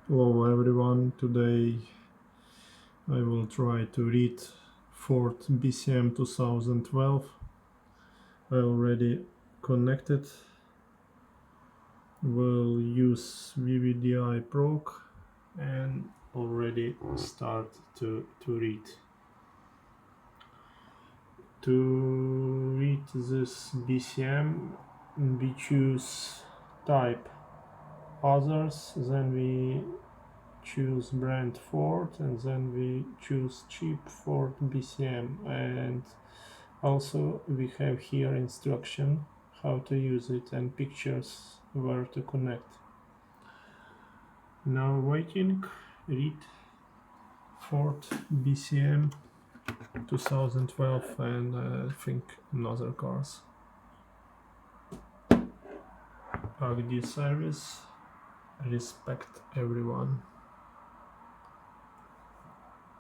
Hello everyone, today I will try to read Ford BCM 2012. I already connected. We'll use VVDI prog and already start to read. To read this BCM, we choose type others, then we choose brand Ford, and then we choose cheap Ford BCM, and also we have here instruction how to use it and pictures where to connect. Now waiting, read Ford BCM 2012 and I think another cars. AGD service, respect everyone.